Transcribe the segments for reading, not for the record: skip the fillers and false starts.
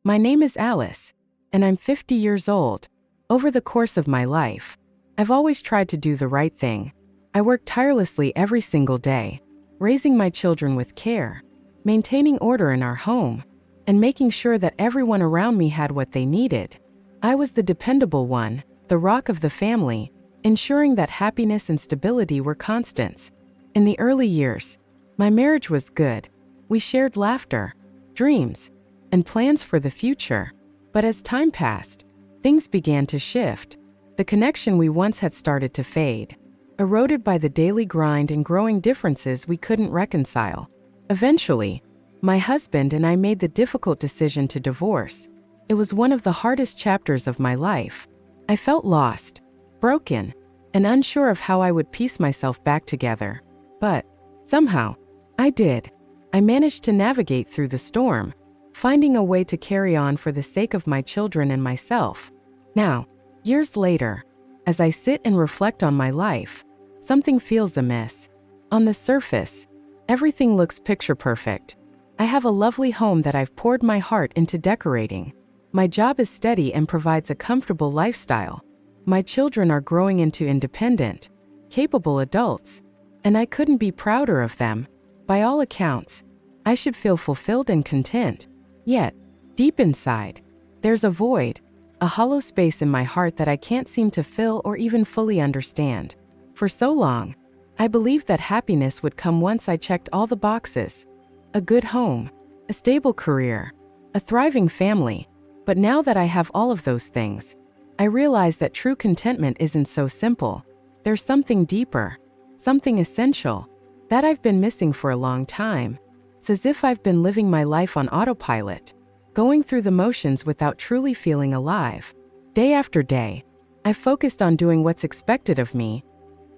My name is Alice, and I'm 50 years old. Over the course of my life, I've always tried to do the right thing. I worked tirelessly every single day, raising my children with care, maintaining order in our home, and making sure that everyone around me had what they needed. I was the dependable one, the rock of the family, ensuring that happiness and stability were constants. In the early years, my marriage was good. We shared laughter, dreams, and plans for the future. But as time passed, things began to shift. The connection we once had started to fade, eroded by the daily grind and growing differences we couldn't reconcile. Eventually, my husband and I made the difficult decision to divorce. It was one of the hardest chapters of my life. I felt lost, broken, and unsure of how I would piece myself back together. But somehow, I did. I managed to navigate through the storm, finding a way to carry on for the sake of my children and myself. Now, years later, as I sit and reflect on my life, something feels amiss. On the surface, everything looks picture perfect. I have a lovely home that I've poured my heart into decorating. My job is steady and provides a comfortable lifestyle. My children are growing into independent, capable adults, and I couldn't be prouder of them. By all accounts, I should feel fulfilled and content. Yet, deep inside, there's a void, a hollow space in my heart that I can't seem to fill or even fully understand. For so long, I believed that happiness would come once I checked all the boxes. A good home, a stable career, a thriving family. But now that I have all of those things, I realize that true contentment isn't so simple. There's something deeper, something essential, that I've been missing for a long time. It's as if I've been living my life on autopilot, going through the motions without truly feeling alive. Day after day, I've focused on doing what's expected of me,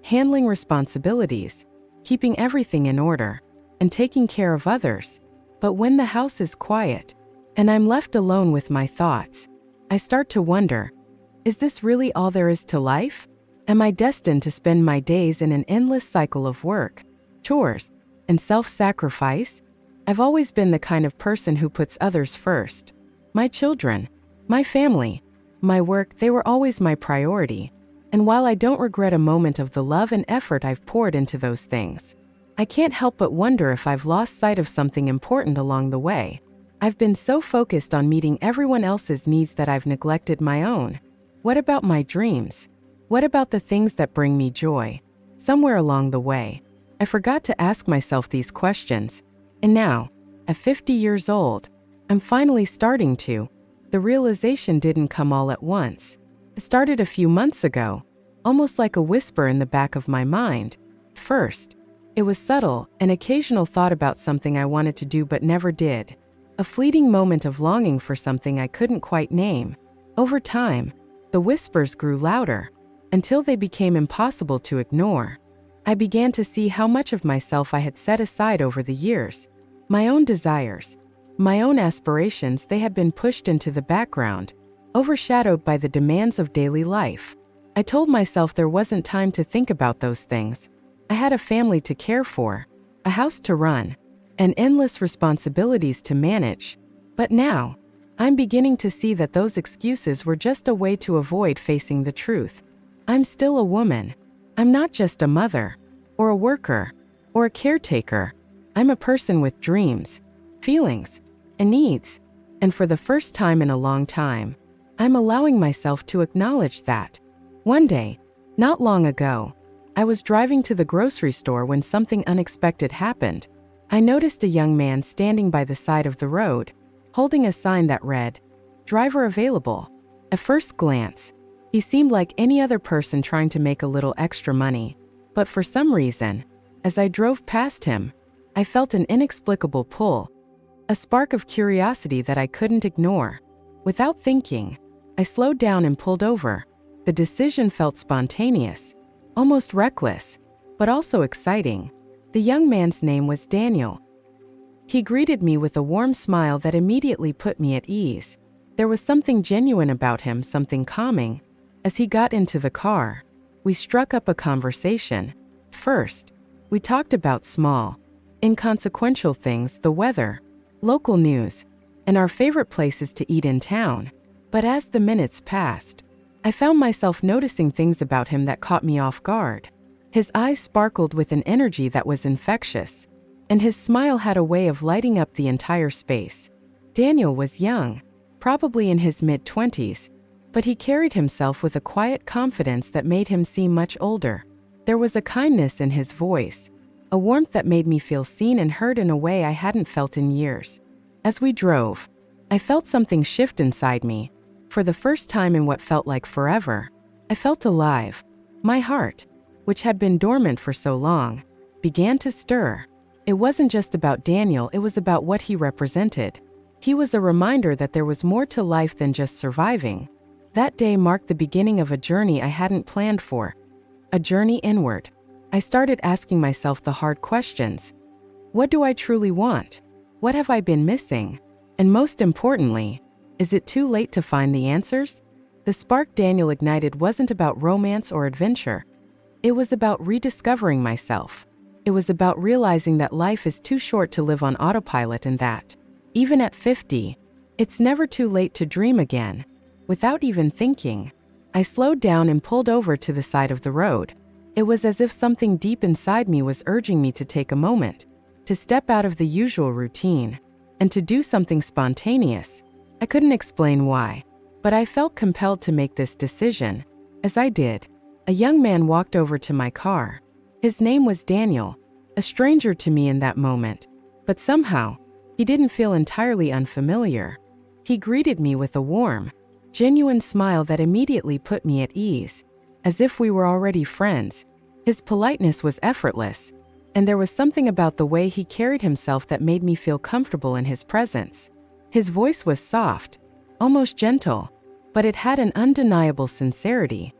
handling responsibilities, keeping everything in order, and taking care of others. But when the house is quiet, and I'm left alone with my thoughts, I start to wonder, is this really all there is to life? Am I destined to spend my days in an endless cycle of work, chores, and self-sacrifice? I've always been the kind of person who puts others first. My children, my family, my work, they were always my priority. And while I don't regret a moment of the love and effort I've poured into those things, I can't help but wonder if I've lost sight of something important along the way. I've been so focused on meeting everyone else's needs that I've neglected my own. What about my dreams? What about the things that bring me joy? Somewhere along the way, I forgot to ask myself these questions. And now, at 50 years old, I'm finally starting to. The realization didn't come all at once. It started a few months ago, almost like a whisper in the back of my mind. First, it was subtle, an occasional thought about something I wanted to do but never did. A fleeting moment of longing for something I couldn't quite name. Over time, the whispers grew louder, until they became impossible to ignore. I began to see how much of myself I had set aside over the years. My own desires, my own aspirations, they had been pushed into the background, overshadowed by the demands of daily life. I told myself there wasn't time to think about those things. I had a family to care for, a house to run, and endless responsibilities to manage. But now, I'm beginning to see that those excuses were just a way to avoid facing the truth. I'm still a woman. I'm not just a mother, or a worker, or a caretaker. I'm a person with dreams, feelings, and needs. And for the first time in a long time, I'm allowing myself to acknowledge that. One day, not long ago, I was driving to the grocery store when something unexpected happened. I noticed a young man standing by the side of the road, holding a sign that read, "Driver available." At first glance, he seemed like any other person trying to make a little extra money. But for some reason, as I drove past him, I felt an inexplicable pull, a spark of curiosity that I couldn't ignore. Without thinking, I slowed down and pulled over. The decision felt spontaneous, almost reckless, but also exciting. The young man's name was Daniel. He greeted me with a warm smile that immediately put me at ease. There was something genuine about him, something calming. As he got into the car, we struck up a conversation. First, we talked about small, inconsequential things, the weather, local news, and our favorite places to eat in town. But as the minutes passed, I found myself noticing things about him that caught me off guard. His eyes sparkled with an energy that was infectious, and his smile had a way of lighting up the entire space. Daniel was young, probably in his mid-20s, but he carried himself with a quiet confidence that made him seem much older. There was a kindness in his voice, a warmth that made me feel seen and heard in a way I hadn't felt in years. As we drove, I felt something shift inside me. For the first time in what felt like forever, I felt alive. My heart, which had been dormant for so long, began to stir. It wasn't just about Daniel, it was about what he represented. He was a reminder that there was more to life than just surviving. That day marked the beginning of a journey I hadn't planned for. A journey inward. I started asking myself the hard questions. What do I truly want? What have I been missing? And most importantly, is it too late to find the answers? The spark Daniel ignited wasn't about romance or adventure. It was about rediscovering myself. It was about realizing that life is too short to live on autopilot and that, even at 50, it's never too late to dream again. Without even thinking, I slowed down and pulled over to the side of the road. It was as if something deep inside me was urging me to take a moment, to step out of the usual routine, and to do something spontaneous. I couldn't explain why, but I felt compelled to make this decision. As I did, a young man walked over to my car. His name was Daniel, a stranger to me in that moment, but somehow, he didn't feel entirely unfamiliar. He greeted me with a warm, genuine smile that immediately put me at ease, as if we were already friends. His politeness was effortless, and there was something about the way he carried himself that made me feel comfortable in his presence. His voice was soft, almost gentle, but it had an undeniable sincerity.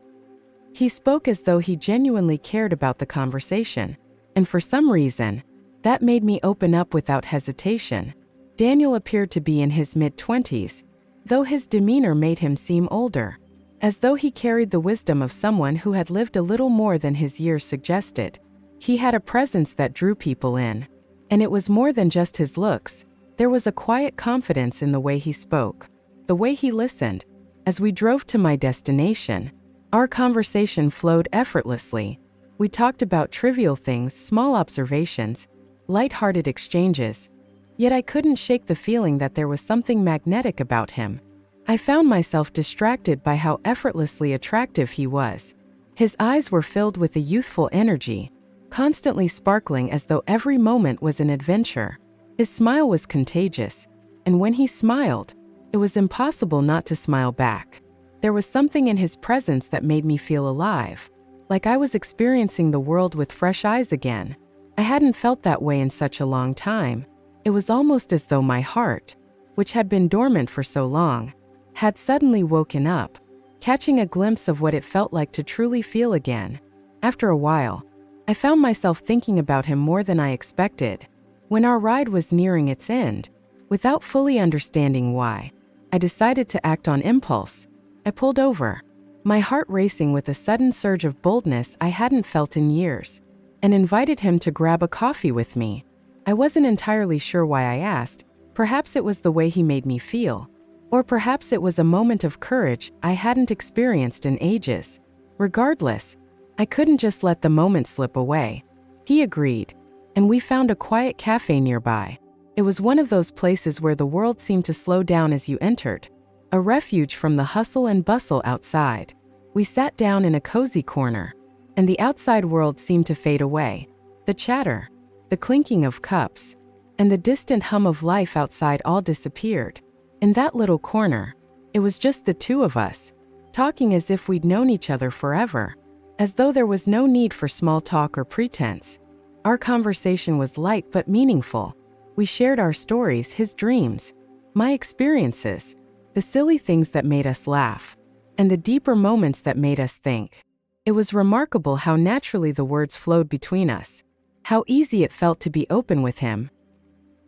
He spoke as though he genuinely cared about the conversation, and for some reason, that made me open up without hesitation. Daniel appeared to be in his mid-20s, though his demeanor made him seem older, as though he carried the wisdom of someone who had lived a little more than his years suggested. He had a presence that drew people in, and it was more than just his looks. There was a quiet confidence in the way he spoke, the way he listened. As we drove to my destination, our conversation flowed effortlessly. We talked about trivial things, small observations, light-hearted exchanges, yet I couldn't shake the feeling that there was something magnetic about him. I found myself distracted by how effortlessly attractive he was. His eyes were filled with a youthful energy, constantly sparkling as though every moment was an adventure. His smile was contagious, and when he smiled, it was impossible not to smile back. There was something in his presence that made me feel alive, like I was experiencing the world with fresh eyes again. I hadn't felt that way in such a long time. It was almost as though my heart, which had been dormant for so long, had suddenly woken up, catching a glimpse of what it felt like to truly feel again. After a while, I found myself thinking about him more than I expected. When our ride was nearing its end, without fully understanding why, I decided to act on impulse. I pulled over, my heart racing with a sudden surge of boldness I hadn't felt in years, and invited him to grab a coffee with me. I wasn't entirely sure why I asked. Perhaps it was the way he made me feel, or perhaps it was a moment of courage I hadn't experienced in ages. Regardless, I couldn't just let the moment slip away. He agreed, and we found a quiet cafe nearby. It was one of those places where the world seemed to slow down as you entered, a refuge from the hustle and bustle outside. We sat down in a cozy corner, and the outside world seemed to fade away. The chatter, the clinking of cups, and the distant hum of life outside all disappeared. In that little corner, it was just the two of us, talking as if we'd known each other forever, as though there was no need for small talk or pretense. Our conversation was light but meaningful. We shared our stories, his dreams, my experiences, the silly things that made us laugh, and the deeper moments that made us think. It was remarkable how naturally the words flowed between us, how easy it felt to be open with him.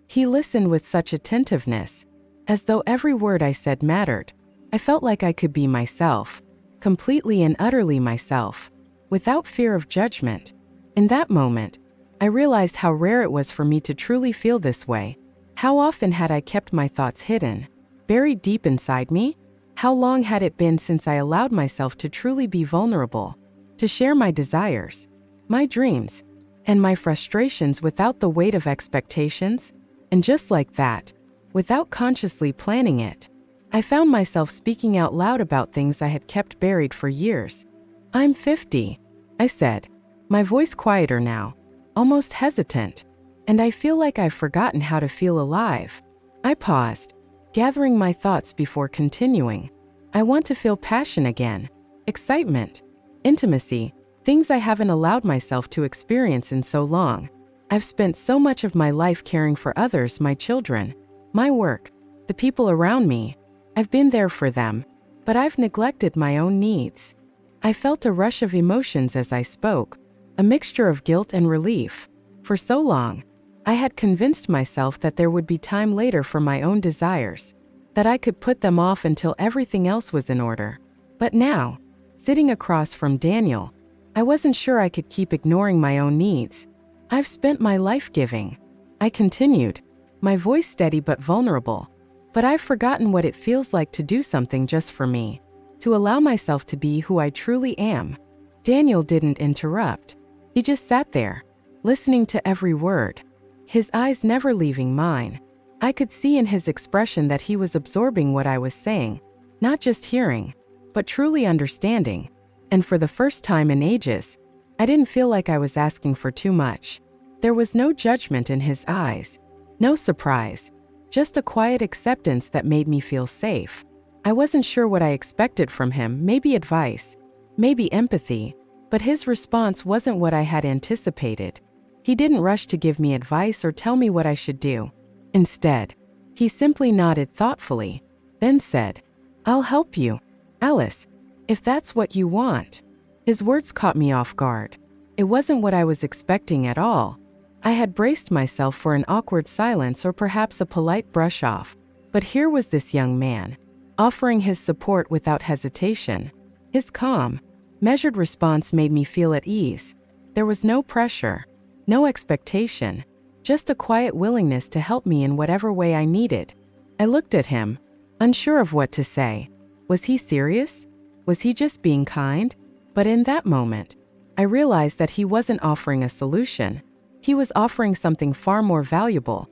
He listened with such attentiveness, as though every word I said mattered. I felt like I could be myself, completely and utterly myself, without fear of judgment. In that moment, I realized how rare it was for me to truly feel this way. How often had I kept my thoughts hidden, buried deep inside me? How long had it been since I allowed myself to truly be vulnerable, to share my desires, my dreams, and my frustrations without the weight of expectations? And just like that, without consciously planning it, I found myself speaking out loud about things I had kept buried for years. "I'm 50, I said, my voice quieter now, almost hesitant, "and I feel like I've forgotten how to feel alive." I paused, gathering my thoughts before continuing. "I want to feel passion again, excitement, intimacy, things I haven't allowed myself to experience in so long. I've spent so much of my life caring for others, my children, my work, the people around me. I've been there for them, but I've neglected my own needs." I felt a rush of emotions as I spoke, a mixture of guilt and relief. For so long, I had convinced myself that there would be time later for my own desires, that I could put them off until everything else was in order. But now, sitting across from Daniel, I wasn't sure I could keep ignoring my own needs. "I've spent my life giving," I continued, my voice steady but vulnerable. "But I've forgotten what it feels like to do something just for me, to allow myself to be who I truly am." Daniel didn't interrupt. He just sat there, listening to every word, his eyes never leaving mine. I could see in his expression that he was absorbing what I was saying, not just hearing, but truly understanding. And for the first time in ages, I didn't feel like I was asking for too much. There was no judgment in his eyes, no surprise, just a quiet acceptance that made me feel safe. I wasn't sure what I expected from him, maybe advice, maybe empathy, but his response wasn't what I had anticipated. He didn't rush to give me advice or tell me what I should do. Instead, he simply nodded thoughtfully, then said, "I'll help you, Alice, if that's what you want." His words caught me off guard. It wasn't what I was expecting at all. I had braced myself for an awkward silence or perhaps a polite brush off. But here was this young man, offering his support without hesitation. His calm, measured response made me feel at ease. There was no pressure, no expectation, just a quiet willingness to help me in whatever way I needed. I looked at him, unsure of what to say. Was he serious? Was he just being kind? But in that moment, I realized that he wasn't offering a solution. He was offering something far more valuable.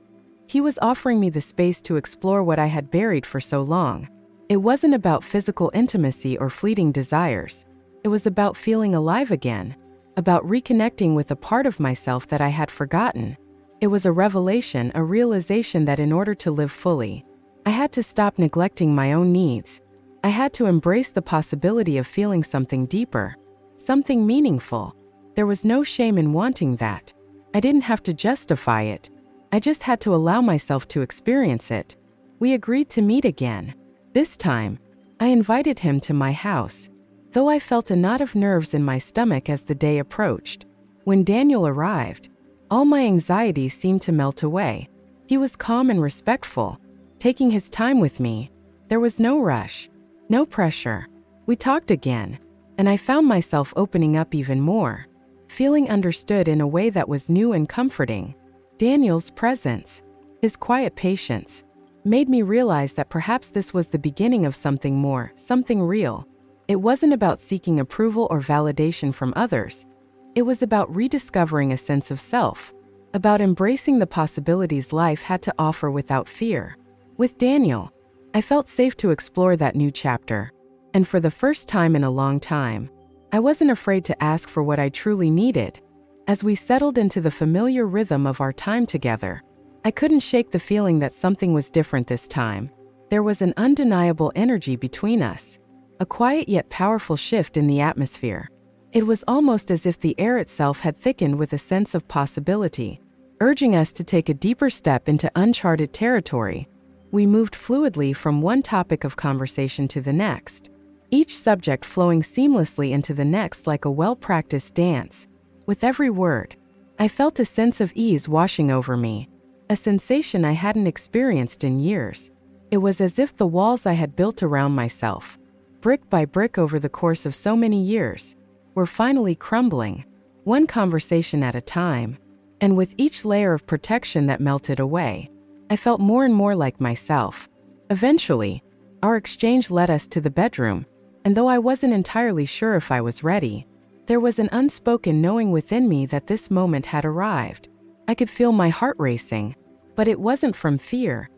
He was offering me the space to explore what I had buried for so long. It wasn't about physical intimacy or fleeting desires. It was about feeling alive again, about reconnecting with a part of myself that I had forgotten. It was a revelation, a realization that in order to live fully, I had to stop neglecting my own needs. I had to embrace the possibility of feeling something deeper, something meaningful. There was no shame in wanting that. I didn't have to justify it. I just had to allow myself to experience it. We agreed to meet again. This time, I invited him to my house, though I felt a knot of nerves in my stomach as the day approached. When Daniel arrived, all my anxieties seemed to melt away. He was calm and respectful, taking his time with me. There was no rush, no pressure. We talked again, and I found myself opening up even more, feeling understood in a way that was new and comforting. Daniel's presence, his quiet patience, made me realize that perhaps this was the beginning of something more, something real. It wasn't about seeking approval or validation from others. It was about rediscovering a sense of self, about embracing the possibilities life had to offer without fear. With Daniel, I felt safe to explore that new chapter, and for the first time in a long time, I wasn't afraid to ask for what I truly needed. As we settled into the familiar rhythm of our time together, I couldn't shake the feeling that something was different this time. There was an undeniable energy between us, a quiet yet powerful shift in the atmosphere. It was almost as if the air itself had thickened with a sense of possibility, urging us to take a deeper step into uncharted territory. We moved fluidly from one topic of conversation to the next, each subject flowing seamlessly into the next like a well-practiced dance. With every word, I felt a sense of ease washing over me, a sensation I hadn't experienced in years. It was as if the walls I had built around myself, brick by brick over the course of so many years, were finally crumbling, one conversation at a time, and with each layer of protection that melted away, I felt more and more like myself. Eventually, our exchange led us to the bedroom, and though I wasn't entirely sure if I was ready, there was an unspoken knowing within me that this moment had arrived. I could feel my heart racing, but it wasn't from fear.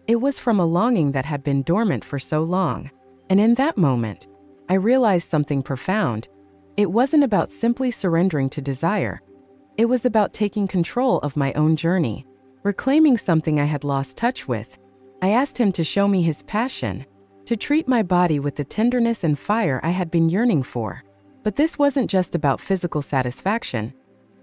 It was from a longing that had been dormant for so long. And in that moment, I realized something profound. It wasn't about simply surrendering to desire. It was about taking control of my own journey, reclaiming something I had lost touch with. I asked him to show me his passion, to treat my body with the tenderness and fire I had been yearning for. But this wasn't just about physical satisfaction.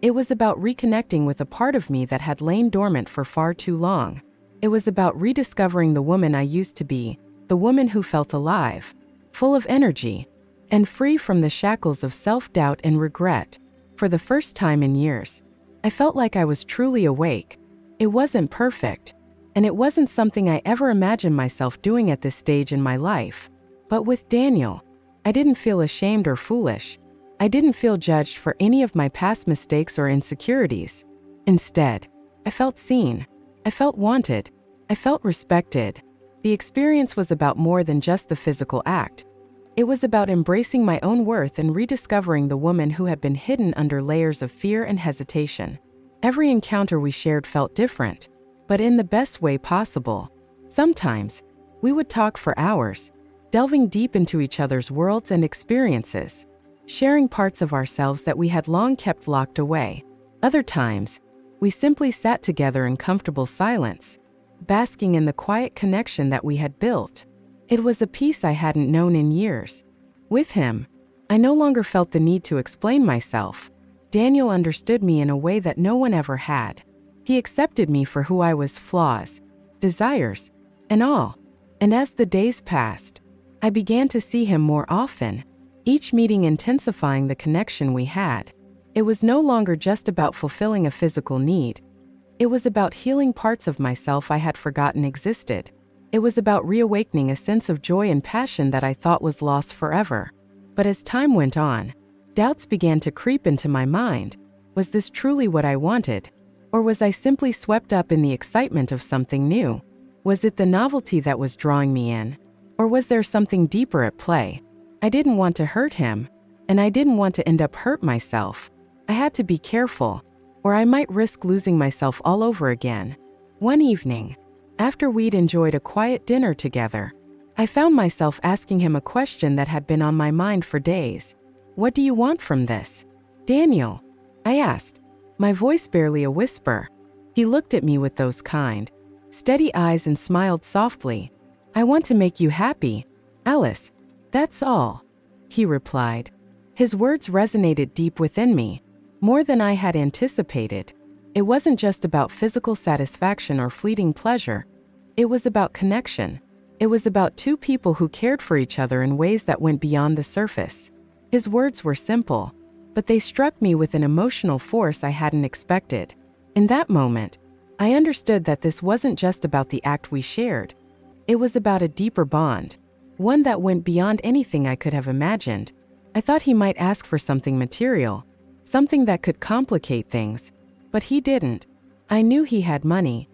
It was about reconnecting with a part of me that had lain dormant for far too long. It was about rediscovering the woman I used to be, the woman who felt alive, full of energy, and free from the shackles of self-doubt and regret. For the first time in years, I felt like I was truly awake. It wasn't perfect, and it wasn't something I ever imagined myself doing at this stage in my life. But with Daniel, I didn't feel ashamed or foolish. I didn't feel judged for any of my past mistakes or insecurities. Instead, I felt seen. I felt wanted. I felt respected. The experience was about more than just the physical act. It was about embracing my own worth and rediscovering the woman who had been hidden under layers of fear and hesitation. Every encounter we shared felt different, but in the best way possible. Sometimes, we would talk for hours, delving deep into each other's worlds and experiences, sharing parts of ourselves that we had long kept locked away. Other times, we simply sat together in comfortable silence, basking in the quiet connection that we had built. It was a peace I hadn't known in years. With him, I no longer felt the need to explain myself. Daniel understood me in a way that no one ever had. He accepted me for who I was, flaws, desires, and all. And as the days passed, I began to see him more often, each meeting intensifying the connection we had. It was no longer just about fulfilling a physical need. It was about healing parts of myself I had forgotten existed. It was about reawakening a sense of joy and passion that I thought was lost forever. But as time went on, doubts began to creep into my mind. Was this truly what I wanted? Or was I simply swept up in the excitement of something new? Was it the novelty that was drawing me in? Or was there something deeper at play? I didn't want to hurt him, and I didn't want to end up hurt myself. I had to be careful, or I might risk losing myself all over again. One evening, after we'd enjoyed a quiet dinner together, I found myself asking him a question that had been on my mind for days. "What do you want from this, Daniel?" I asked, my voice barely a whisper. He looked at me with those kind, steady eyes and smiled softly. "I want to make you happy, Alice. That's all," he replied. His words resonated deep within me, more than I had anticipated. It wasn't just about physical satisfaction or fleeting pleasure. It was about connection. It was about two people who cared for each other in ways that went beyond the surface. His words were simple, but they struck me with an emotional force I hadn't expected. In that moment, I understood that this wasn't just about the act we shared. It was about a deeper bond, one that went beyond anything I could have imagined. I thought he might ask for something material, something that could complicate things. But he didn't. I knew he had money.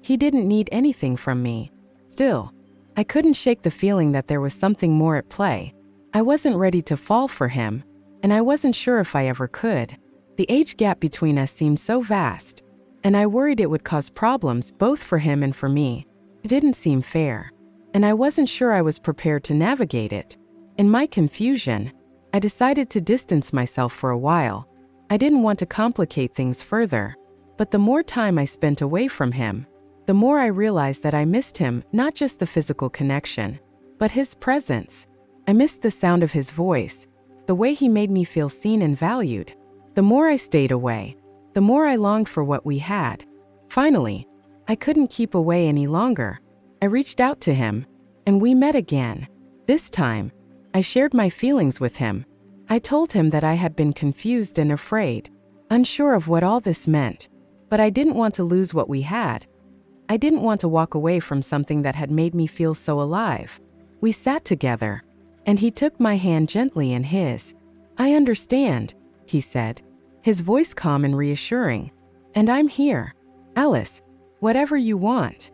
He didn't need anything from me. Still, I couldn't shake the feeling that there was something more at play. I wasn't ready to fall for him, and I wasn't sure if I ever could. The age gap between us seemed so vast, and I worried it would cause problems both for him and for me. It didn't seem fair, and I wasn't sure I was prepared to navigate it. In my confusion, I decided to distance myself for a while. I didn't want to complicate things further, but the more time I spent away from him, the more I realized that I missed him, not just the physical connection, but his presence. I missed the sound of his voice, the way he made me feel seen and valued. The more I stayed away, the more I longed for what we had. Finally, I couldn't keep away any longer. I reached out to him, and we met again. This time, I shared my feelings with him. I told him that I had been confused and afraid, unsure of what all this meant, but I didn't want to lose what we had. I didn't want to walk away from something that had made me feel so alive. We sat together, and he took my hand gently in his. "I understand," he said, his voice calm and reassuring. "And I'm here, Alice. Whatever you want."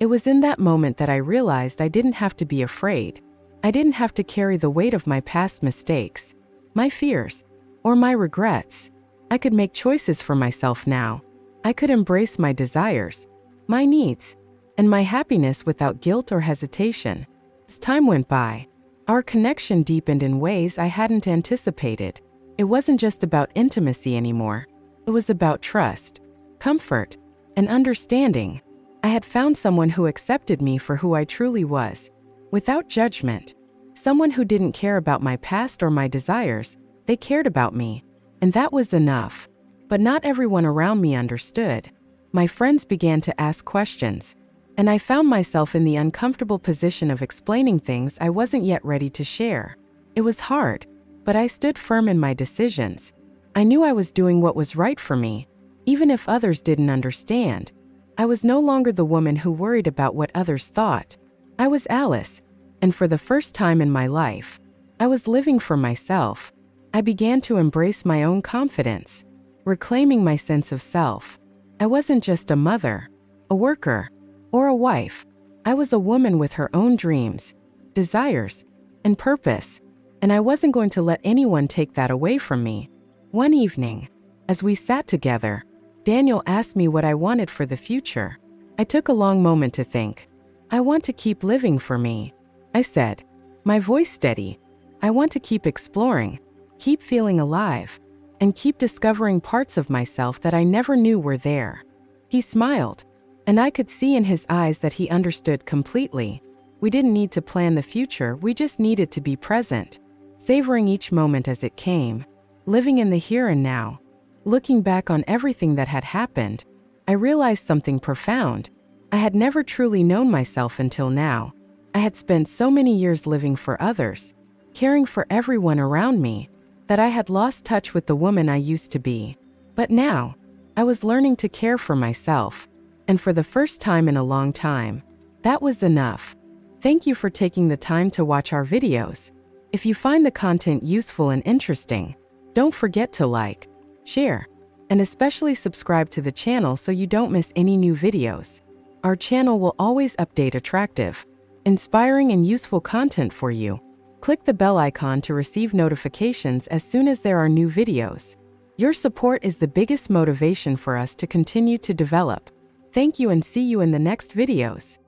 It was in that moment that I realized I didn't have to be afraid. I didn't have to carry the weight of my past mistakes, my fears, or my regrets. I could make choices for myself now. I could embrace my desires, my needs, and my happiness without guilt or hesitation. As time went by, our connection deepened in ways I hadn't anticipated. It wasn't just about intimacy anymore. It was about trust, comfort, and understanding. I had found someone who accepted me for who I truly was, without judgment. Someone who didn't care about my past or my desires. They cared about me, and that was enough. But not everyone around me understood. My friends began to ask questions, and I found myself in the uncomfortable position of explaining things I wasn't yet ready to share. It was hard, but I stood firm in my decisions. I knew I was doing what was right for me, even if others didn't understand. I was no longer the woman who worried about what others thought. I was Alice, and for the first time in my life, I was living for myself. I began to embrace my own confidence, reclaiming my sense of self. I wasn't just a mother, a worker, or a wife. I was a woman with her own dreams, desires, and purpose, and I wasn't going to let anyone take that away from me. One evening, as we sat together, Daniel asked me what I wanted for the future. I took a long moment to think. I want to keep living for me, I said, my voice steady. I want to keep exploring, keep feeling alive, and keep discovering parts of myself that I never knew were there. He smiled, and I could see in his eyes that he understood completely. We didn't need to plan the future, we just needed to be present, savoring each moment as it came, living in the here and now. Looking back on everything that had happened, I realized something profound. I had never truly known myself until now. I had spent so many years living for others, caring for everyone around me, that I had lost touch with the woman I used to be. But now, I was learning to care for myself, and for the first time in a long time, that was enough. Thank you for taking the time to watch our videos. If you find the content useful and interesting, don't forget to like, share, and especially subscribe to the channel so you don't miss any new videos. Our channel will always update attractive, inspiring, and useful content for you. Click the bell icon to receive notifications as soon as there are new videos. Your support is the biggest motivation for us to continue to develop. Thank you and see you in the next videos.